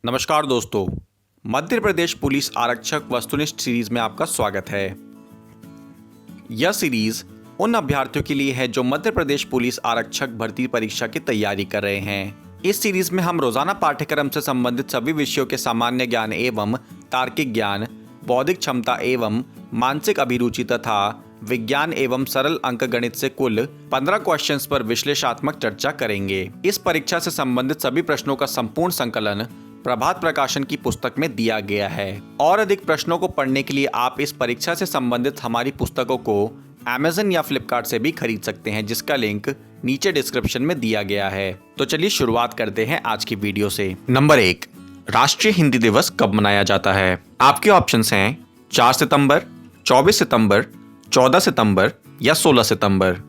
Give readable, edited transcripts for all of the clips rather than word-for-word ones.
नमस्कार दोस्तों, मध्य प्रदेश पुलिस आरक्षक वस्तुनिष्ठ सीरीज में आपका स्वागत है। यह सीरीज उन अभ्यर्थियों के लिए है जो मध्य प्रदेश पुलिस आरक्षक भर्ती परीक्षा की तैयारी कर रहे हैं। इस सीरीज में हम रोजाना पाठ्यक्रम से संबंधित सभी विषयों के सामान्य ज्ञान एवं तार्किक ज्ञान, बौद्धिक क्षमता एवं मानसिक अभिरुचि तथा विज्ञान एवं सरल अंक गणित से कुल 15 क्वेश्चंस पर विश्लेषणात्मक चर्चा करेंगे। इस परीक्षा से संबंधित सभी प्रश्नों का संपूर्ण संकलन प्रभात प्रकाशन की पुस्तक में दिया गया है। और अधिक प्रश्नों को पढ़ने के लिए आप इस परीक्षा से संबंधित हमारी पुस्तकों को Amazon या Flipkart से भी खरीद सकते हैं, जिसका लिंक नीचे डिस्क्रिप्शन में दिया गया है। तो चलिए शुरुआत करते हैं आज की वीडियो से। नंबर 1, राष्ट्रीय हिंदी दिवस कब मनाया जाता है? आपके ऑप्शंस हैं 4 सितंबर, 24 सितंबर, 14 सितंबर या 16 सितंबर।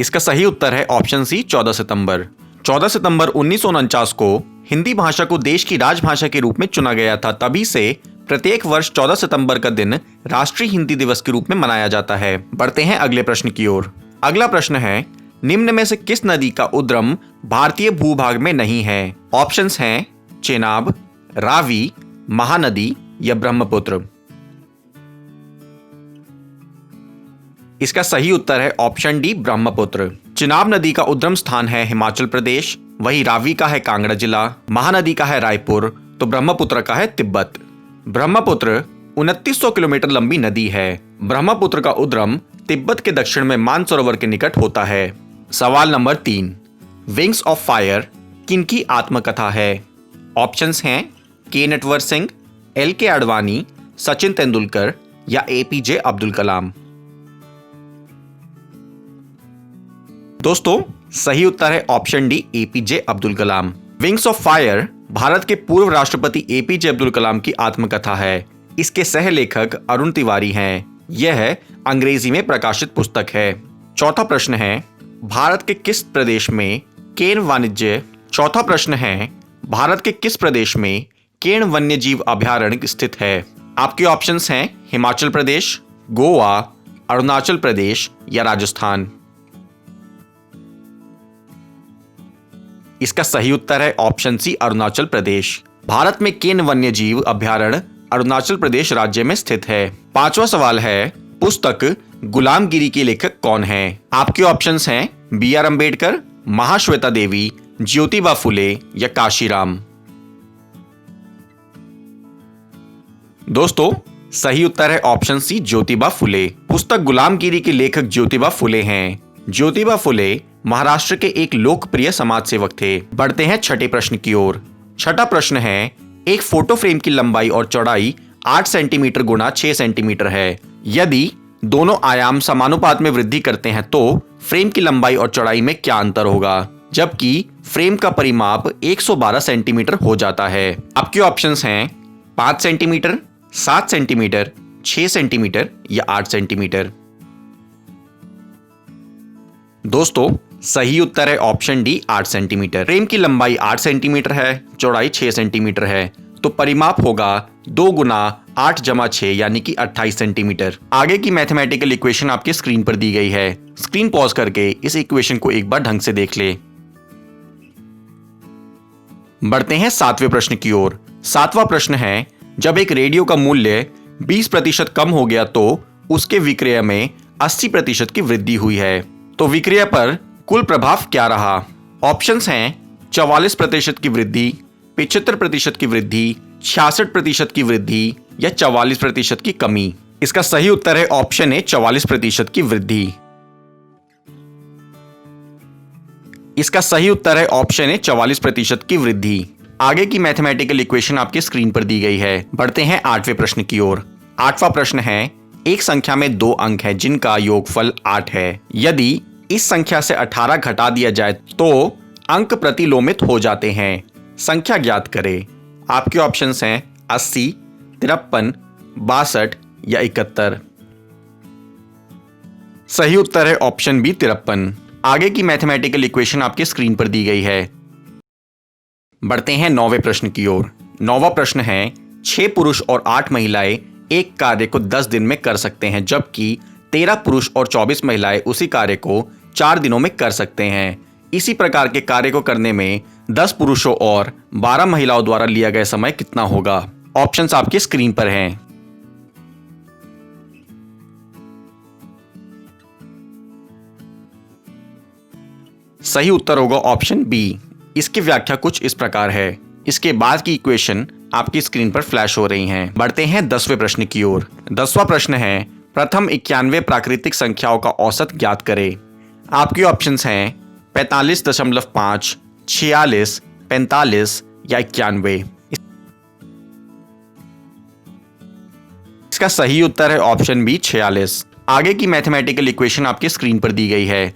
इसका सही उत्तर है ऑप्शन सी, 14 सितंबर। 14 सितंबर 1949 को हिंदी भाषा को देश की राजभाषा के रूप में चुना गया था। तभी से प्रत्येक वर्ष 14 सितंबर का दिन राष्ट्रीय हिंदी दिवस के रूप में मनाया जाता है। बढ़ते हैं अगले प्रश्न की ओर। अगला प्रश्न है, निम्न में से किस नदी का उद्गम भारतीय भूभाग में नहीं है? ऑप्शंस हैं चेनाब, रावी, महानदी या ब्रह्मपुत्र। इसका सही उत्तर है ऑप्शन डी, ब्रह्मपुत्र। चिनाब नदी का उद्गम स्थान है हिमाचल प्रदेश, वही रावी का है कांगड़ा जिला, महानदी का है रायपुर, तो ब्रह्मपुत्र का है तिब्बत। ब्रह्मपुत्र 2900 किलोमीटर लंबी नदी है। ब्रह्मपुत्र का उद्गम तिब्बत के दक्षिण में मानसरोवर के निकट होता है। सवाल नंबर 3, विंग्स ऑफ फायर किनकी आत्मकथा है? ऑप्शंस हैं के नटवर सिंह, एल के आडवाणी, सचिन तेंदुलकर या एपीजे अब्दुल कलाम। दोस्तों, सही उत्तर है option D, APJ Abdul Kalam. Wings of fire Bharat के पूर्व राष्ट्रपति एपीजे अब्दुल कलाम की आत्मकथा है। इसके सह लेखक अरुण तिवारी हैं। यह अंग्रेजी में प्रकाशित पुस्तक है। चौथा प्रश्न है, भारत के किस प्रदेश में केन वन्यजीव अभयारण्य स्थित है? आपके ऑप्शंस हैं हिमाचल प्रदेश, गोवा, अरुणाचल प्रदेश या राजस्थान। इसका सही उत्तर है ऑप्शन सी, अरुणाचल प्रदेश। भारत में केन वन्यजीव अभयारण्य अरुणाचल प्रदेश राज्य में स्थित है। पांचवा सवाल है, पुस्तक गुलामगिरी के लेखक कौन है? आपके ऑप्शंस हैं बी आर अम्बेडकर, महाश्वेता देवी, ज्योतिबा फुले या काशीराम। दोस्तों, सही उत्तर है ऑप्शन सी, ज्योतिबा फुले। पुस्तक गुलामगिरी के लेखक ज्योतिबा फुले हैं। ज्योतिबा फुले महाराष्ट्र के एक लोकप्रिय समाज सेवक थे। बढ़ते हैं छठे प्रश्न की ओर। छठा प्रश्न है, एक फोटो फ्रेम की लंबाई और चौड़ाई 8 सेंटीमीटर गुणा 6 सेंटीमीटर है। यदि दोनों आयाम समानुपात में वृद्धि करते हैं तो फ्रेम की लंबाई और चौड़ाई में क्या अंतर होगा, जबकि फ्रेम का परिमाप 112 सेंटीमीटर हो जाता है? आपके ऑप्शंस हैं 5 सेंटीमीटर, 7 सेंटीमीटर, 6 सेंटीमीटर या 8 सेंटीमीटर। दोस्तों, सही उत्तर है ऑप्शन डी, 8 सेंटीमीटर। फ्रेम की लंबाई 8 सेंटीमीटर है, चौड़ाई 6 सेंटीमीटर है, तो परिमाप होगा 2 गुना 8 जमा 6 यानी कि 28 सेंटीमीटर। आगे की मैथमेटिकल इक्वेशन आपकी स्क्रीन पर दी गई है। स्क्रीन पॉज करके इस इक्वेशन को एक बार ढंग से देख ले। बढ़ते हैं 7वें प्रश्न की ओर। 7वां प्रश्न है, जब एक रेडियो का मूल्य 20% कम हो गया तो उसके विक्रय में 80% की वृद्धि हुई है, तो विक्रय पर कुल प्रभाव क्या रहा? ऑप्शंस हैं 44% की वृद्धि, 75% की वृद्धि, 66% की वृद्धि या 44% की कमी। इसका सही उत्तर है ऑप्शन ए, 44% की वृद्धि। इसका सही उत्तर है ऑप्शन ए, 44% की वृद्धि। आगे की मैथमेटिकल इक्वेशन आपकी स्क्रीन पर दी गई है। बढ़ते हैं 8वें प्रश्न की ओर। 8वां प्रश्न है, एक संख्या में 2 अंक हैं जिनका योगफल 8 है। यदि इस संख्या से 18 घटा दिया जाए तो अंक प्रतिलोमित हो जाते हैं। संख्या ज्ञात करें। आपके ऑप्शंस हैं 80, 53, 62 या 71। सही उत्तर है ऑप्शन बी, 53। आगे की मैथमेटिकल इक्वेशन आपकी स्क्रीन पर दी गई है। बढ़ते हैं 9वें प्रश्न की ओर। 9वां प्रश्न है, 6 पुरुष और 8 महिलाएं एक कार्य को 10 दिन में कर सकते हैं, जबकि 13 पुरुष और 24 महिलाएं उसी कार्य को 4 दिनों में कर सकते हैं। इसी प्रकार के कार्य को करने में 10 पुरुषों और 12 महिलाओं द्वारा लिया गया समय कितना होगा? ऑप्शंस आपकी स्क्रीन पर हैं। सही उत्तर होगा ऑप्शन बी। इसकी व्याख्या कुछ इस प्रकार है। इसके बाद की इक्वेशन आपकी स्क्रीन पर फ्लैश हो रही हैं। बढ़ते हैं 10वें प्रश्न की ओर। 10वां प्रश्न है, प्रथम 91 प्राकृतिक संख्याओं का औसत ज्ञात करें। आपके ऑप्शंस हैं 45.5, 46, 45 या 91। इसका सही उत्तर है ऑप्शन बी 46। आगे की मैथमेटिकल इक्वेशन आपकी स्क्रीन पर दी गई है।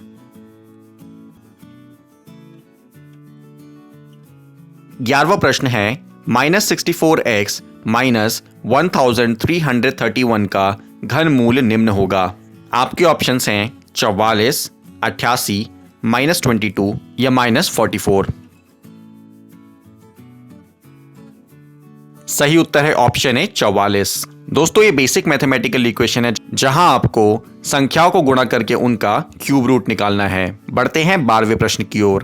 11वां प्रश्न है, -64x - 1331 का घन मूल निम्न होगा। आपके ऑप्शंस हैं 44, 88, -22 या -44। सही उत्तर है ऑप्शन ए 44। दोस्तों, ये बेसिक मैथमेटिकल इक्वेशन है जहां आपको संख्याओं को गुणा करके उनका क्यूब रूट निकालना है। बढ़ते हैं 12वें प्रश्न की ओर।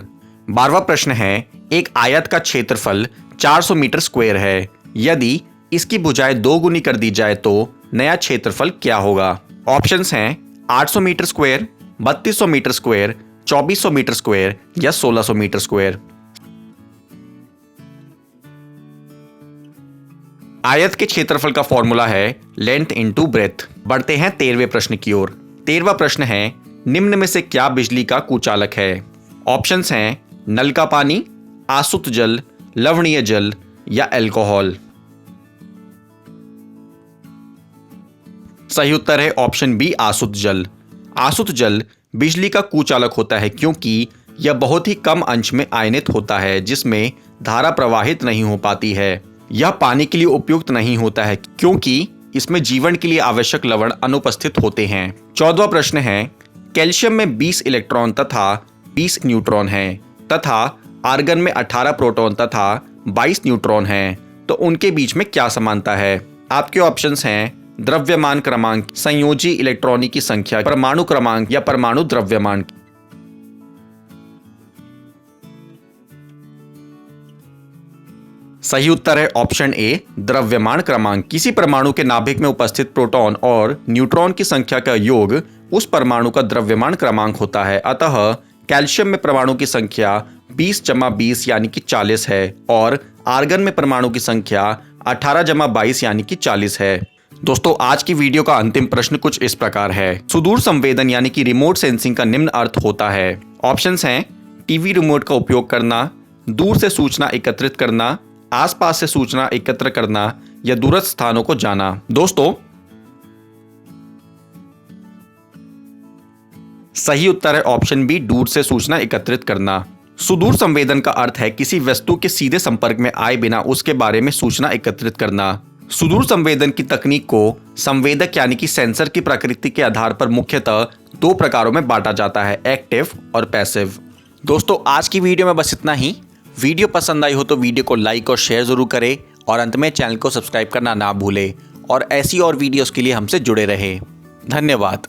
12वां प्रश्न है, एक आयत का क्षेत्रफल 400 मीटर स्क्वायर है। यदि इसकी भुजाएं 2 गुनी कर दी जाए तो नया क्षेत्रफल क्या होगा? ऑप्शंस हैं 800 metre square, 3200 metre square, 2400 metre square या 1600 मीटर स्क्वायर। आयत के क्षेत्रफल का फॉर्मूला है लेंथ इनटू ब्रेथ। बढ़ते हैं 13वें प्रश्न की ओर। 13वां प्रश्न है, निम्न में से क्या बिजली का कुचालक है? ऑप्शंस हैं नल का पानी, आसुत जल, लवणीय जल या अल्कोहल। सही उत्तर है ऑप्शन बी आसुत जल। आसुत जल बिजली का कुचालक होता है क्योंकि यह बहुत ही कम अंश में आयनित होता है जिसमें धारा प्रवाहित नहीं हो पाती है। यह पानी के लिए उपयुक्त नहीं होता है क्योंकि इसमें जीवन के लिए आवश्यक लवण अनुपस्थित होते हैं। 14वां प्रश्न है, कैल्शियम में 20 इलेक्ट्रॉन तथा 20 न्यूट्रॉन हैं तथा आर्गन में 18 प्रोटॉन तथा 22 न्यूट्रॉन हैं, तो उनके बीच में क्या समानता है? आपके ऑप्शंस हैं द्रव्यमान क्रमांक, संयोजी इलेक्ट्रॉनों की संख्या, परमाणु क्रमांक या परमाणु द्रव्यमान। सही उत्तर है ऑप्शन ए द्रव्यमान क्रमांक। किसी परमाणु के नाभिक में उपस्थित प्रोटॉन और न्यूट्रॉन की संख्या का योग उस परमाणु का द्रव्यमान क्रमांक होता है। अतः कैल्शियम में परमाणु की संख्या 20 × 20 यानी कि 40 है और आर्गन में परमाणु की संख्या 18 × 22 यानी कि 40 है। दोस्तों, आज की वीडियो का अंतिम प्रश्न कुछ इस प्रकार है। सुदूर संवेदन यानी कि रिमोट सेंसिंग का निम्न अर्थ होता है। ऑप्शंस हैं टीवी रिमोट का उपयोग करना, दूर से सूचना एकत्रित करना, आसपास से सूचना एकत्र करना या दूरस्थ स्थानों को जाना। दोस्तों, सही उत्तर है ऑप्शन बी दूर से सूचना एकत्रित करना। सुदूर संवेदन का अर्थ है किसी वस्तु के सीधे संपर्क में आए बिना उसके बारे में सूचना एकत्रित करना। सुदूर संवेदन की तकनीक को संवेदक यानी कि सेंसर की प्रकृति के आधार पर मुख्यतः 2 प्रकारों में बांटा जाता है, एक्टिव और पैसिव। दोस्तों, आज की वीडियो में बस इतना ही। वीडियो पसंद आई हो तो वीडियो को लाइक और शेयर जरूर करें और अंत में चैनल को सब्सक्राइब करना ना भूलें और ऐसी और वीडियोस के लिए हमसे जुड़े रहें। धन्यवाद।